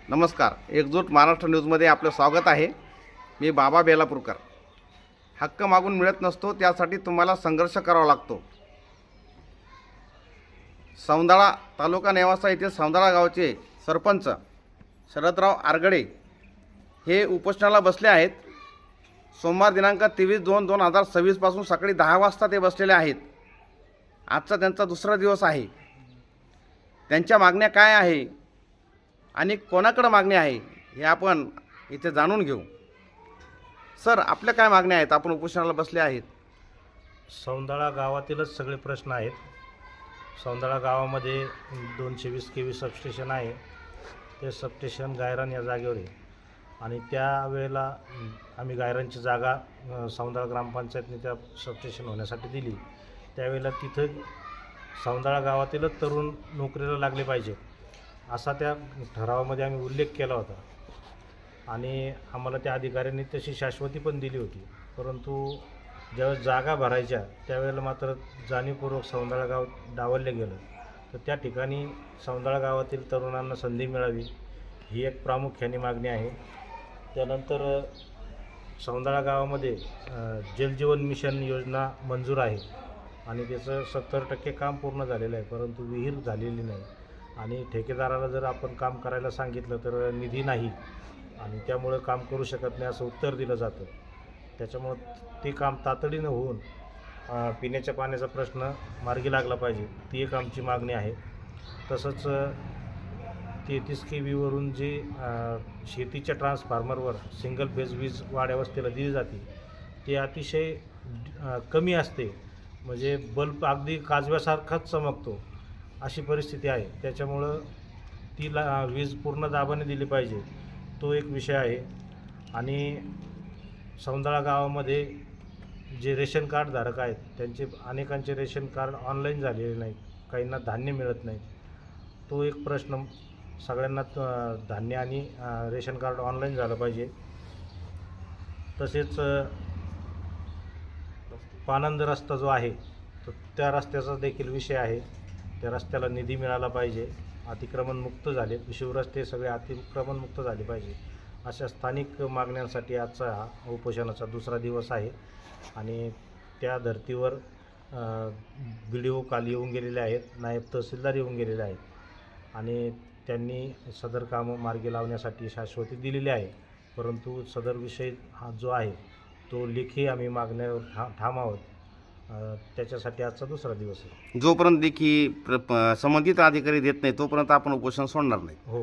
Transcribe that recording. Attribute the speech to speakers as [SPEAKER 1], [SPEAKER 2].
[SPEAKER 1] नमस्कार, एकजूट महाराष्ट्र न्यूजमध्ये आपलं स्वागत आहे. मी बाबा बेलापूरकर. हक्क मागून मिळत नसतो, त्यासाठी तुम्हाला संघर्ष करावा लागतो. सौंदाळा तालुका नेवासा येथील सौंदाळा गावचे सरपंच शरदराव आरगडे हे उपोषणाला बसले आहेत. सोमवार दिनांक 23/2/2026 पासून सकाळी 10 वाजता ते बसलेले आहेत. आजचा त्यांचा दुसरा दिवस आहे. त्यांच्या मागण्या काय आहे आणि कोणाकडे मागणी आहे हे आपण इथे जाणून घेऊ. सर, आपल्या काय मागण्या आहेत? आपण उपोषणाला बसले आहेत.
[SPEAKER 2] सौंदाळा गावातीलच सगळे प्रश्न आहेत. सौंदाळा गावामध्ये 220 kV सबस्टेशन आहे. ते सबस्टेशन गायरान या जागेवर आहे आणि त्यावेळेला आम्ही गायरानची जागा सौंदाळा ग्रामपंचायतने त्या सबस्टेशन होण्यासाठी दिली. त्यावेळेला तिथं सौंदाळा गावातीलच तरुण नोकरीला लागले पाहिजे असा त्या ठरावामध्ये आम्ही उल्लेख केला होता आणि आम्हाला त्या अधिकाऱ्यांनी तशी शाश्वती पण दिली होती. परंतु ज्यावेळेस जागा भरायच्या त्यावेळेला मात्र जाणीवपूर्वक सौंदाळा गाव डावललं गेलं. तर त्या ठिकाणी सौंदाळा गावातील तरुणांना संधी मिळावी ही एक प्रामुख्याने मागणी आहे. त्यानंतर सौंदाळा गावामध्ये जलजीवन मिशन योजना मंजूर आहे आणि त्याचं 70% काम पूर्ण झालेलं आहे, परंतु विहीर झालेली नाही आणि ठेकेदाराला जर आपण काम करायला सांगितलं तर निधी नाही आणि त्यामुळं काम करू शकत नाही असं उत्तर दिलं जातं. त्याच्यामुळं ते काम तातडीनं होऊन पिण्याच्या पाण्याचा प्रश्न मार्गी लागला पाहिजे, ती एक आमची मागणी आहे. तसंच 33 kV वरून जे शेतीच्या ट्रान्सफॉर्मरवर सिंगल फेज वीज वाड्या वस्तीला दिली जाते ते अतिशय कमी असते, म्हणजे बल्ब अगदी काजव्यासारखाच चमकतो अशी परिस्थिती आहे. त्याच्यामुळं तिला वीज पूर्ण दाबाने दिली पाहिजे, तो एक विषय आहे. आणि सौंदाळा गावामध्ये जे रेशन कार्ड धारक आहेत त्यांचे अनेकांचे रेशन कार्ड ऑनलाईन झालेले नाहीत, काहींना धान्य मिळत नाही, तो एक प्रश्न. सगळ्यांना धान्य आणि रेशन कार्ड ऑनलाईन झालं पाहिजे. तसेच पानंद रस्ता जो आहे तर त्या रस्त्याचा देखील विषय आहे. त्या रस्त्याला निधी मिळाला पाहिजे. अतिक्रमणमुक्त झाले, शिवरस्ते सगळे अतिक्रमणमुक्त झाले पाहिजे. अशा स्थानिक मागण्यांसाठी आजचा हा उपोषणाचा दुसरा दिवस आहे आणि त्या धर्तीवर BDO काल येऊन गेलेले आहेत, नायब तहसीलदार येऊन गेलेले आहेत आणि त्यांनी सदर कामं मार्गी लावण्यासाठी शाश्वती दिलेली आहे. परंतु सदर विषय हा जो आहे तो लेखी आम्ही मागण्यावर ठाम आहोत. त्याच्यासाठी आजचा दुसरा दिवस आहे.
[SPEAKER 1] जोपर्यंत देखील संबंधित अधिकारी देत नाही तोपर्यंत आपण उपोषण सोडणार नाही.
[SPEAKER 2] हो.